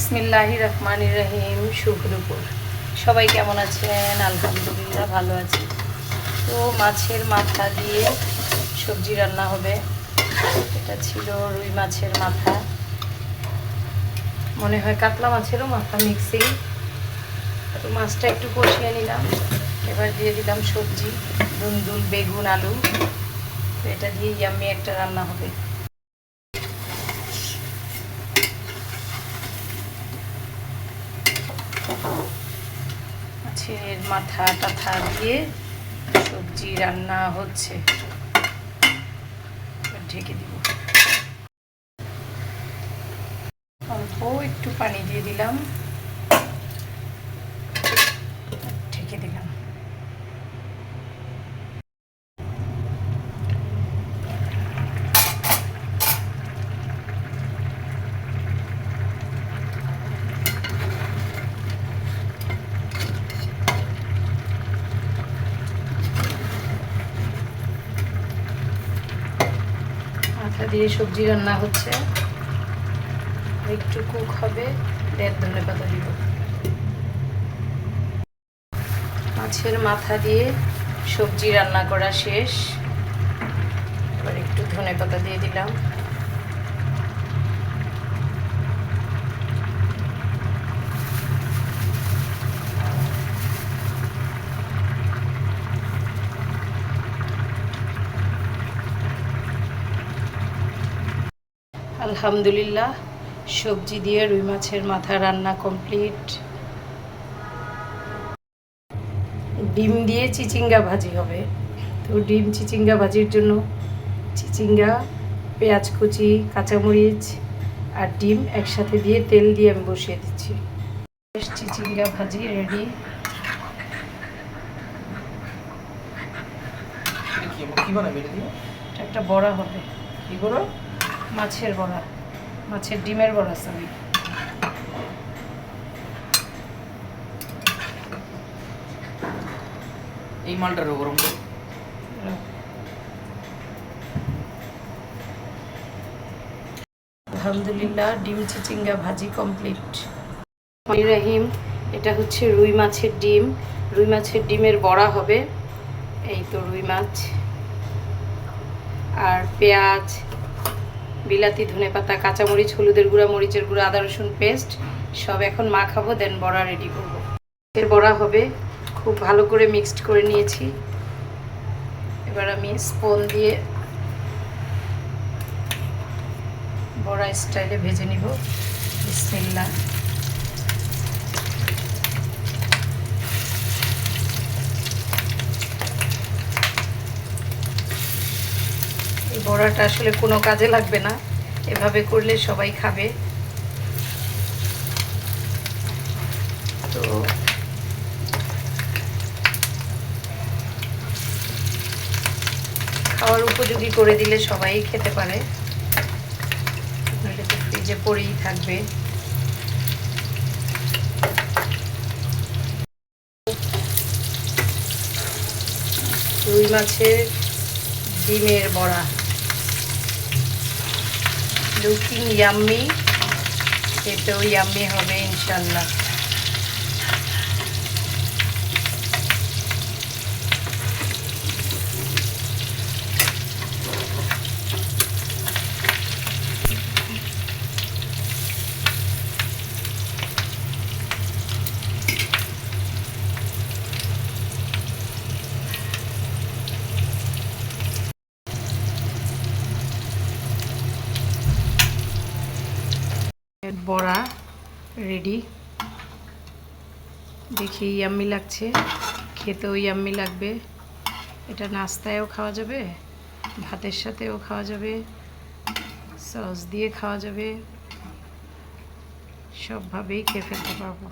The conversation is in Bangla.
বিসমিল্লাহির রহমানির রহিম। শুভ দুপুর। সবাই কেমন আছেন? আলহামদুলিল্লাহ ভালো আছি। তো মাছের মাথা দিয়ে সবজি রান্না হবে। এটা ছিল রুই মাছের মাথা, মনে হয় কাতলা মাছেরও মাথা মিক্সিং। তো মাছটা একটু কষিয়ে নিলাম, এবার দিয়ে দিলাম সবজি, দুন্দুল, বেগুন, আলু। তো এটা দিয়ে ইয়াম্মি একটা রান্না হবে। মাছের মাথা টাথা দিয়ে সবজি রান্না হচ্ছে। ঢেকে দিব, অল্প একটু পানি দিয়ে দিলাম, ঢেকে দিলাম। মাথা দিয়ে সবজি রান্না হচ্ছে, একটু কুক হবে, ধনেপাতা দিব। মাছের মাথা দিয়ে সবজি রান্না করা শেষ, এবার একটু ধনেপাতা দিয়ে দিলাম। আলহামদুলিল্লাহ, সবজি দিয়ে রুই মাছের মাথা রান্না কমপ্লিট। ডিম দিয়ে চিচিঙ্গা ভাজি হবে। তো ডিম চিচিঙ্গা ভাজির জন্য চিচিঙ্গা, পেঁয়াজ কুচি, কাঁচামরিচ আর ডিম একসাথে দিয়ে তেল দিয়ে আমি বসিয়ে দিচ্ছি। চিচিঙ্গা ভাজি রেডি। একটা বড়া হবে। কি বড়া? মাছের বড়া, মাছের ডিমের বড়া। সরি, এই মালটার গরম। আলহামদুলিল্লাহ, ডিম চিচিঙ্গা ভাজি কমপ্লিট। রহিম, এটা হচ্ছে রুই মাছের ডিম। রুই মাছের ডিমের বড়া হবে। এই তো রুই মাছ আর পেঁয়াজ, বিলাতি, ধনেপাতা, কাঁচামরিচ, হলুদের গুঁড়া, মরিচের গুঁড়া, আদা রসুন পেস্ট সব এখন মাখাবো, দেন বড়া রেডি করবো। এর বড়া হবে। খুব ভালো করে মিক্সড করে নিয়েছি। এবার আমি স্পুন দিয়ে বড়া স্টাইলে ভেজে নিব। বিসমিল্লাহ। এই বড়াটা আসলে কোনো কাজে লাগবে না, এভাবে করলে সবাই খাবে। তো খাওয়ার উপযোগী করে দিলে সবাই খেতে পারে, নইলে তো ফ্রিজে পড়েই থাকবে। রুই মাছের ডিমের বড়া, লুকিং ইয়াম্মি, খেতেও ইয়াম্মি হবে ইনশাল্লাহ। বড়া রেডি। দেখি ইয়াম্মি লাগছে, খেতেও ইয়াম্মি লাগবে। এটা নাস্তায়ও খাওয়া যাবে, ভাতের সাথেও খাওয়া যাবে, সস দিয়ে খাওয়া যাবে, সবভাবেই খেয়ে ফেলতে পারবো।